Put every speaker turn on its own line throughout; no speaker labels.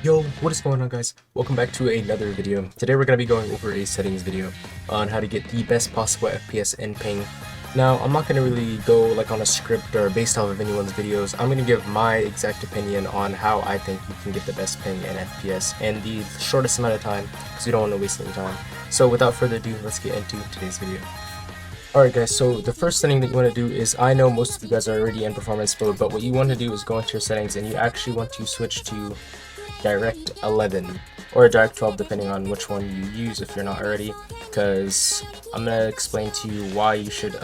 Yo, what is going on, guys? Welcome back to another video. Today we're going to be going over a settings video on how to get the best possible FPS and ping. Now, I'm not going to really go like on a script or based off of anyone's videos. I'm going to give my exact opinion on how I think you can get the best ping and FPS and the shortest amount of time, because we don't want to waste any time. So without further ado, let's get into today's video. Alright guys, so the first setting that you want to do is, I know most of you guys are already in performance mode, but what you want to do is go into your settings and you actually want to switch to Direct 11 or Direct 12 depending on which one you use if you're not already, because I'm going to explain to you why you should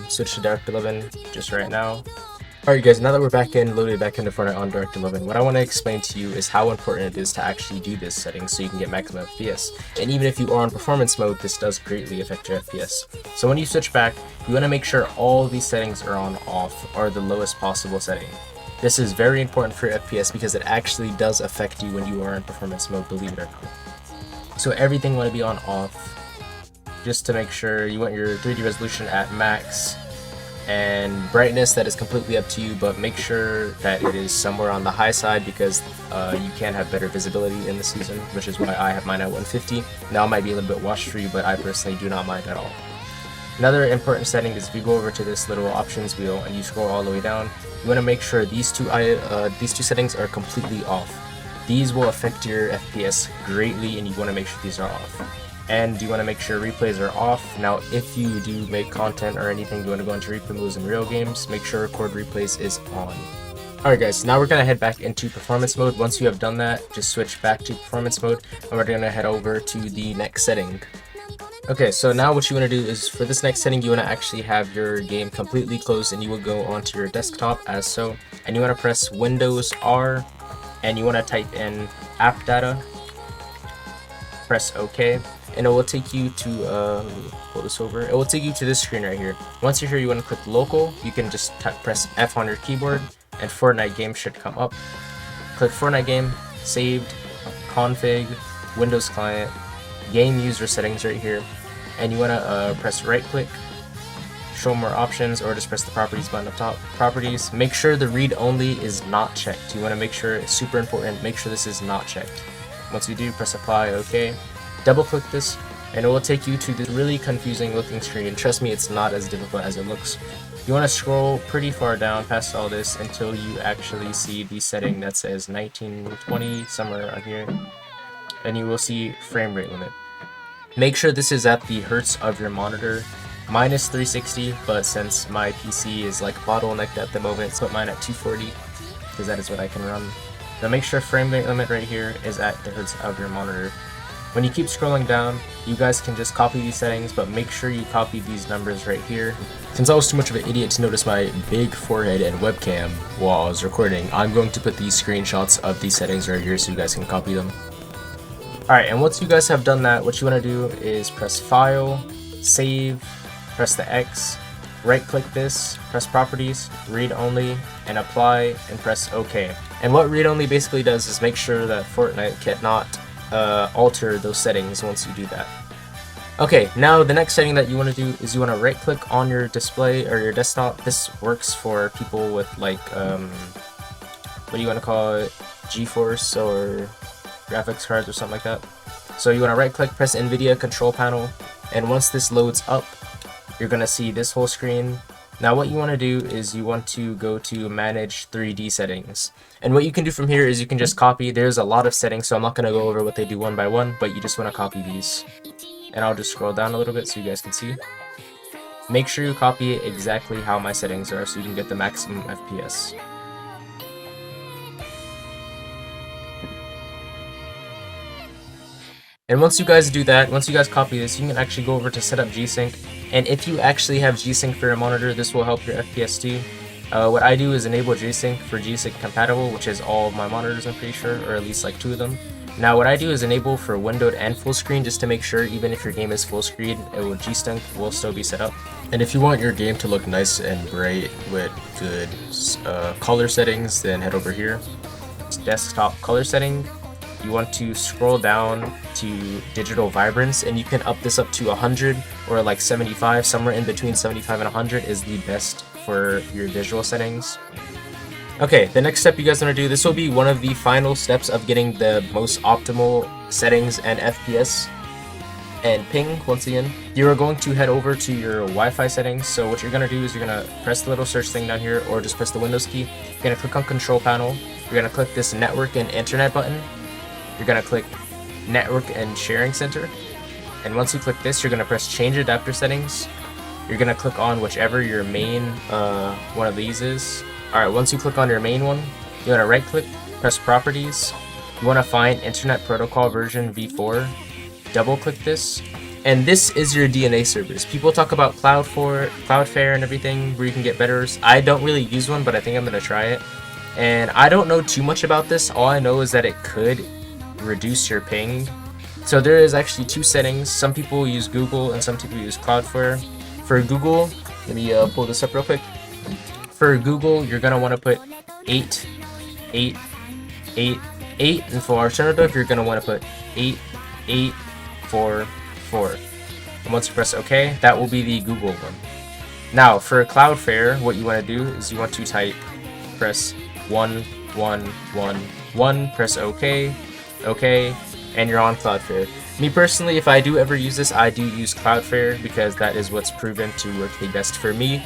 switch to Direct 11 just right now. Alright guys, now that we're loaded back into Fortnite on Direct 11, what I want to explain to you is how important it is to actually do this setting so you can get maximum FPS. And even if you are on performance mode, this does greatly affect your FPS. So when you switch back, you want to make sure all these settings are on off or the lowest possible setting. This is very important for your FPS because it actually does affect you when you are in performance mode, believe it or not. So everything want to be on off, just to make sure. You want your 3D resolution at max, and brightness, that is completely up to you, but make sure that it is somewhere on the high side because you can have better visibility in the season, which is why I have mine at 150. Now it might be a little bit wash free, but I personally do not mind at all. Another important setting is if you go over to this little options wheel and you scroll all the way down, you want to make sure these two settings are completely off. These will affect your FPS greatly, and you want to make sure these are off. And you want to make sure replays are off. Now, if you do make content or anything, you want to go into replay modes in real games, make sure record replays is on. Alright guys, now we're going to head back into performance mode. Once you have done that, just switch back to performance mode, and we're going to head over to the next setting. Okay, so now what you want to do is, for this next setting, you want to actually have your game completely closed, and you will go onto your desktop as so, and you want to press Windows R, and you want to type in app data, press OK, and it will take you to, pull this over, it will take you to this screen right here. Once you're here, you want to click local. You can just press F on your keyboard, and Fortnite game should come up. Click Fortnite game, saved, config, Windows client, game user settings right here, and you want to press right click, show more options, or just press the properties button up top. Properties, make sure the read only is not checked. You want to make sure, it's super important, make sure this is not checked. Once you do, press apply, OK, double click this, and it will take you to this really confusing looking screen. Trust me, it's not as difficult as it looks. You want to scroll pretty far down past all this until you actually see the setting that says 1920 somewhere on here, and you will see frame rate limit. Make sure this is at the hertz of your monitor. Mine is 360, but since my PC is like bottlenecked at the moment, so put mine at 240 because that is what I can run. Now make sure frame rate limit right here is at the hertz of your monitor. When you keep scrolling down, you guys can just copy these settings, but make sure you copy these numbers right here. Since I was too much of an idiot to notice my big forehead and webcam while I was recording, I'm going to put these screenshots of these settings right here so you guys can copy them. Alright, and once you guys have done that, what you want to do is press File, Save, press the X, right click this, press Properties, Read Only, and Apply, and press OK. And what Read Only basically does is make sure that Fortnite cannot alter those settings once you do that. Okay, now the next setting that you want to do is you want to right click on your display or your desktop. This works for people with like, what do you want to call it, GeForce or graphics cards or something like that. So you want to right click, press Nvidia control panel, and once this loads up, you're going to see this whole screen. Now what you want to do is you want to go to manage 3D settings, and what you can do from here is you can just copy. There's a lot of settings, so I'm not going to go over what they do one by one, but you just want to copy these, and I'll just scroll down a little bit so you guys can see. Make sure you copy it exactly how my settings are so you can get the maximum FPS. And once you guys do that, once you guys copy this, you can actually go over to setup G-Sync. And if you actually have G-Sync for your monitor, this will help your FPS too. What I do is enable G-Sync for G-Sync compatible, which is all of my monitors, I'm pretty sure, or at least like 2 of them. Now what I do is enable for windowed and full screen, just to make sure even if your game is full screen, G-Sync will still be set up. And if you want your game to look nice and bright with good color settings, then head over here. It's desktop color setting. You want to scroll down to digital vibrance, and you can up this up to 100 or like 75. Somewhere in between 75 and 100 is the best for your visual settings. Okay, the next step you guys want to do, this will be one of the final steps of getting the most optimal settings and FPS and ping. Once again, you're going to head over to your Wi-Fi settings. So what you're going to do is you're going to press the little search thing down here, or just press the Windows key. You're going to click on Control Panel. You're going to click this Network and Internet button. You're going to click Network and Sharing Center. And once you click this, you're going to press Change Adapter Settings. You're going to click on whichever your main one of these is. Alright, once you click on your main one, you want to right click, press Properties. You want to find Internet Protocol version v4. Double click this, and this is your DNA servers. People talk about Cloudflare and everything where you can get better. I don't really use one, but I think I'm going to try it. And I don't know too much about this. All I know is that it could reduce your ping. So there is actually two settings. Some people use Google and some people use Cloudflare. For Google, let me pull this up real quick. For Google, you're going to want to put 8, 8, 8, 8, and for alternative, you're going to want to put 8, 8, 4, 4. And once you press OK, that will be the Google one. Now, for Cloudflare, what you want to do is you want to press 1, 1, 1, 1, press OK, OK, and you're on Cloudflare. Me personally, if I do ever use this, I do use Cloudflare because that is what's proven to work the best for me.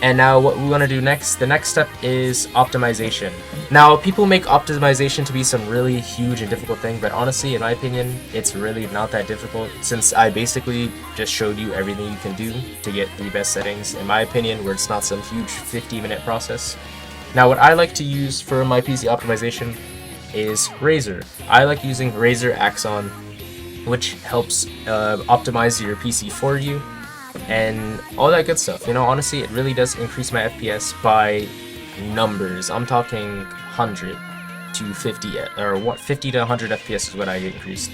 And now what we want to do next, the next step is optimization. Now, people make optimization to be some really huge and difficult thing, but honestly, in my opinion, it's really not that difficult, since I basically just showed you everything you can do to get the best settings, in my opinion, where it's not some huge 50-minute process. Now, what I like to use for my PC optimization is Razer. I like using Razer Axon, which helps optimize your PC for you, and all that good stuff. You know, honestly, it really does increase my FPS by numbers. I'm talking 100 to 50, or what, 50 to 100 FPS is what I increased.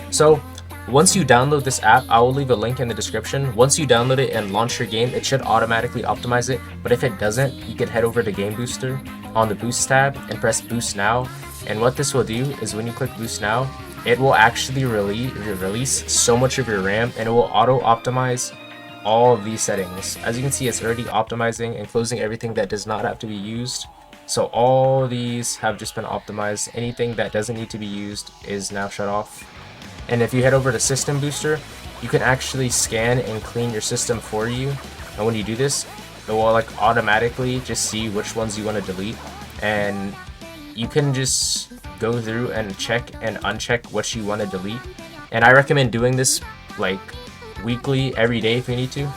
So once you download this app, I will leave a link in the description. Once you download it and launch your game, it should automatically optimize it. But if it doesn't, you can head over to Game Booster on the Boost tab and press Boost Now. And what this will do is when you click Boost Now, it will actually release so much of your RAM, and it will auto-optimize all of these settings. As you can see, it's already optimizing and closing everything that does not have to be used. So all these have just been optimized. Anything that doesn't need to be used is now shut off. And if you head over to System Booster, you can actually scan and clean your system for you. And when you do this, it will like automatically just see which ones you want to delete. And you can just go through and check and uncheck what you want to delete. And I recommend doing this like weekly, every day if you need to.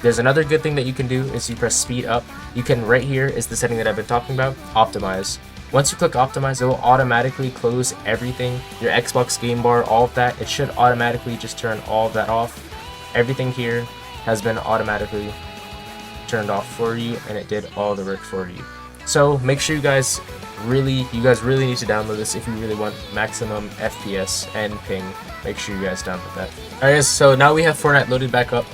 There's another good thing that you can do is you press speed up. You can, right here is the setting that I've been talking about, optimize. Once you click optimize, it will automatically close everything, your Xbox game bar, all of that. It should automatically just turn all of that off. Everything here has been automatically turned off for you, and it did all the work for you. So make sure you guys really need to download this if you really want maximum FPS and ping. Make sure you guys download that. Alright guys, so now we have Fortnite loaded back up,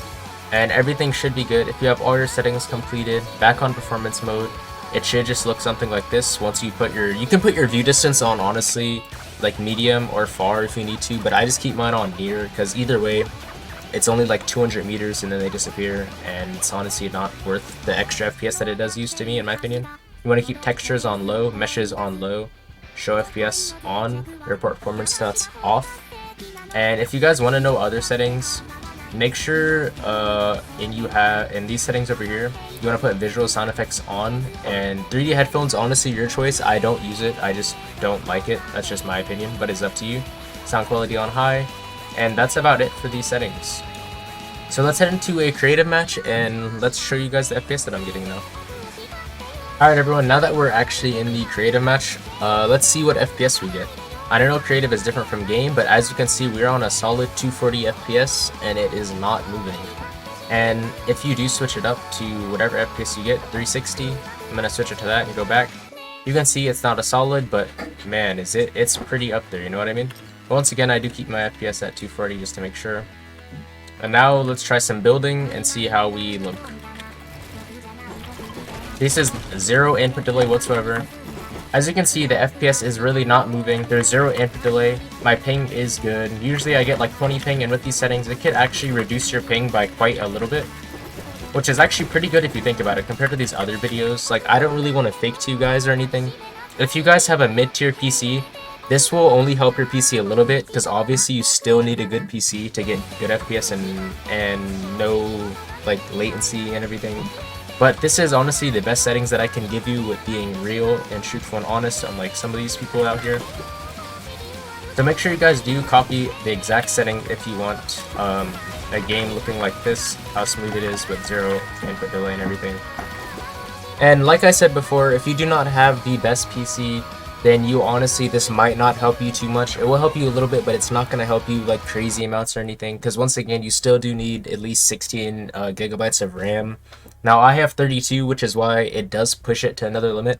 and everything should be good. If you have all your settings completed, back on performance mode, it should just look something like this. Once you put you can put your view distance on, honestly, like medium or far if you need to, but I just keep mine on near, because either way, it's only like 200 meters and then they disappear, and it's honestly not worth the extra FPS that it does use to me, in my opinion. You want to keep textures on low, meshes on low, show FPS on, report performance stats off. And if you guys want to know other settings, make sure in these settings over here, you want to put visual sound effects on, and 3D headphones, honestly your choice. I don't use it, I just don't like it. That's just my opinion, but it's up to you. Sound quality on high, and that's about it for these settings. So let's head into a creative match and let's show you guys the FPS that I'm getting now. Alright everyone, now that we're actually in the creative match, let's see what FPS we get. I don't know creative is different from game, but as you can see, we're on a solid 240 FPS and it is not moving. And if you do switch it up to whatever FPS you get, 360, I'm going to switch it to that and go back. You can see it's not a solid, but man, it's pretty up there, you know what I mean? But once again, I do keep my FPS at 240 just to make sure. And now let's try some building and see how we look. This is zero input delay whatsoever. As you can see, the FPS is really not moving. There's zero input delay. My ping is good. Usually I get like 20 ping, and with these settings, it could actually reduce your ping by quite a little bit. which is actually pretty good if you think about it compared to these other videos. Like, I don't really want to fake to you guys or anything. If you guys have a mid-tier PC, this will only help your PC a little bit, because obviously you still need a good PC to get good FPS and no like latency and everything. But this is honestly the best settings that I can give you with being real and truthful and honest, unlike some of these people out here. So make sure you guys do copy the exact setting if you want a game looking like this, how smooth it is with 0 input delay and everything. And like I said before, if you do not have the best PC, then you honestly, this might not help you too much. It will help you a little bit, but it's not going to help you like crazy amounts or anything, because once again, you still do need at least 16 gigabytes of RAM. Now I have 32, which is why it does push it to another limit.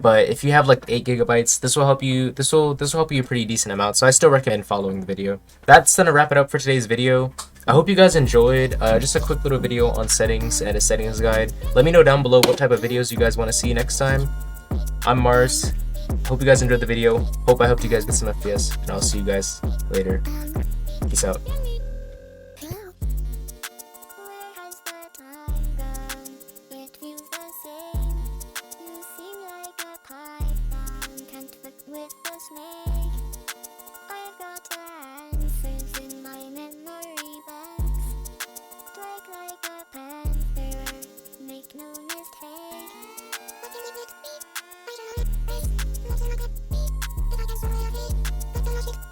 But if you have like 8 gigabytes, this will help you. This will help you a pretty decent amount. So I still recommend following the video. That's gonna wrap it up for today's video. I hope you guys enjoyed. Just a quick little video on settings and a settings guide. Let me know down below what type of videos you guys want to see next time. I'm Mars. Hope you guys enjoyed the video. Hope I helped you guys get some FPS, and I'll see you guys later. Peace out.
With the snake, I've got answers in my memory box. Strike like a panther, make no